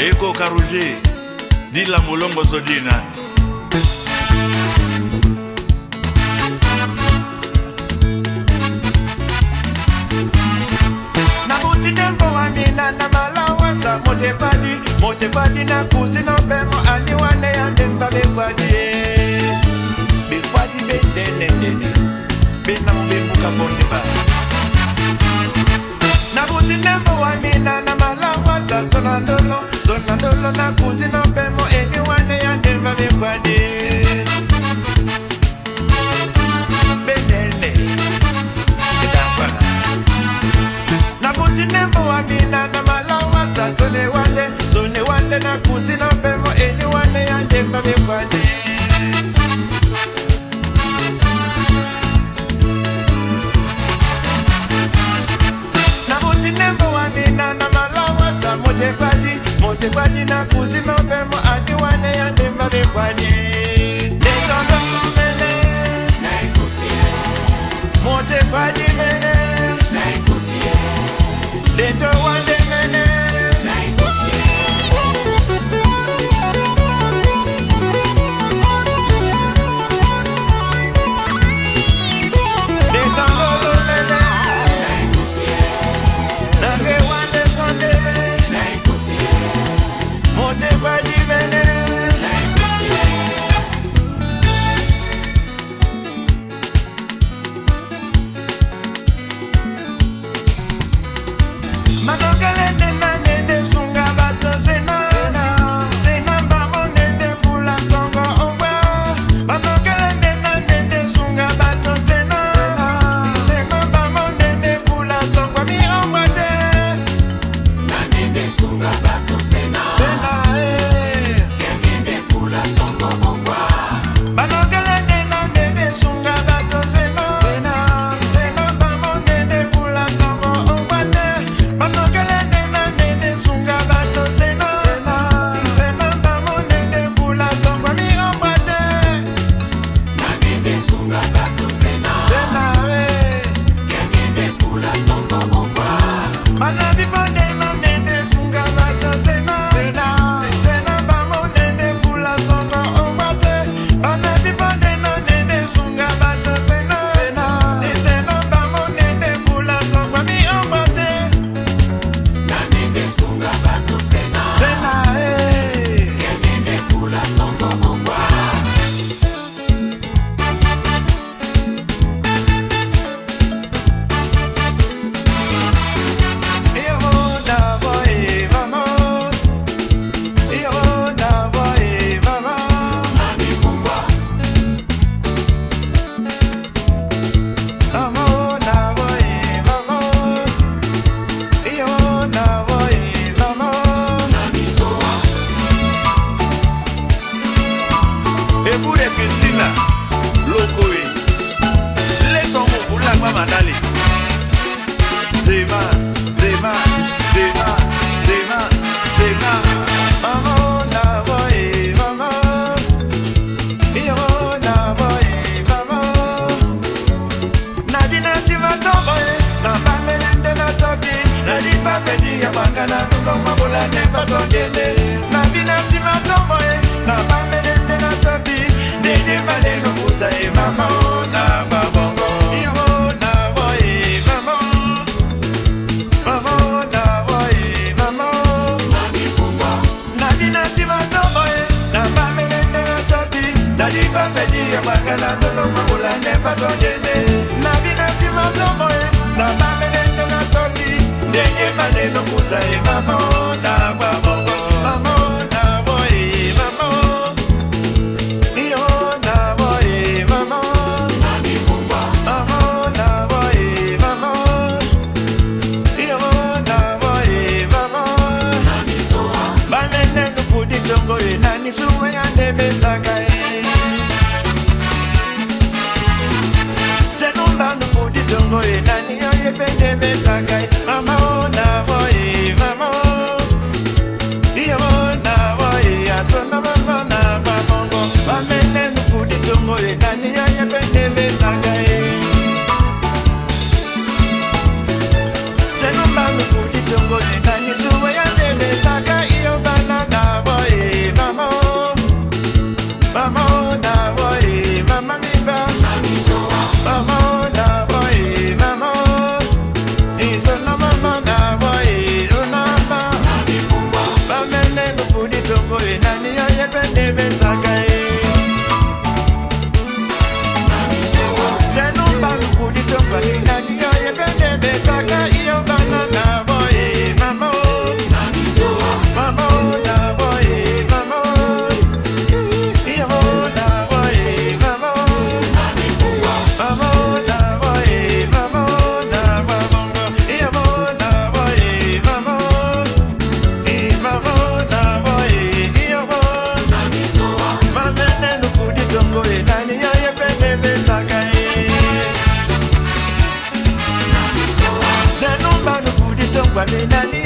Eko Karouge, Dila Molongo Zodina. Nabuti nembo wamina na malawasa mote padi na kuzi no pemo ani wane yande mbabe kwadi Bikwadi bende Bena mbebuka bonde ba Nabuti nembo wamina na malawasa Sonandolo na kuzi no pemo ani wane yande mbabe kwadi Bendele Edafara Nabuti nembo wamina na malawasa Sone wande na kuzi no pemo ani wane yande mbabe kwadi Mote kwadi na kuzi no pemo adi wane yande mbabe kwadi Deto ndo mene Na ikusie Mote kwadi mene Na ikusie Deto wande mene Na ikusie Deto ndo mene Na ikusie Nange wande sonde Na ikusie Mote kwadi mene Na ikusie Manogele nena nende sunga bato zena Zena mbamo nende pula songo ongwa Manogele nena nende sunga bato zena Zena mbamo nende pula songo mi ongwa te Na nende sunga bato sena Zena Kemende pula songo ongwa Manogele nena nende sunga bato zena Zena mbamo nende pula songo ongwa te Manogele nena nende sunga bato zena Zena mbamo nende pula songo mi ongwa te Na nende sunga bato sena Zena Kemende pula songo ongwa Mana bibonde no nende funga bato zena Zena mbamo nende pula songo ongwa te Mana bibonde no nende funga bato zena Zena mbamo nende pula songo mi ongwa te Na nende sunga bato sena Zena Kemende pula songo ongwa Nani kumbwa Nani soa Ebure Christina, Lokoe, Leton Mokula Mamadali. Zema, Zema, Zema, Zema, Zema. Nani kumbwa Nani kumbwa Nani soa Nani suwe yande besaka Senumba nupudi tongo nani yoye pende besaka Mama ona boy mama Iyo ona boy asona mama na babongo Bamene nupudi tongo nani yoye pende besaka Senumba nupudi tongo nani suwe yande besaka Iyo bana ongwa benani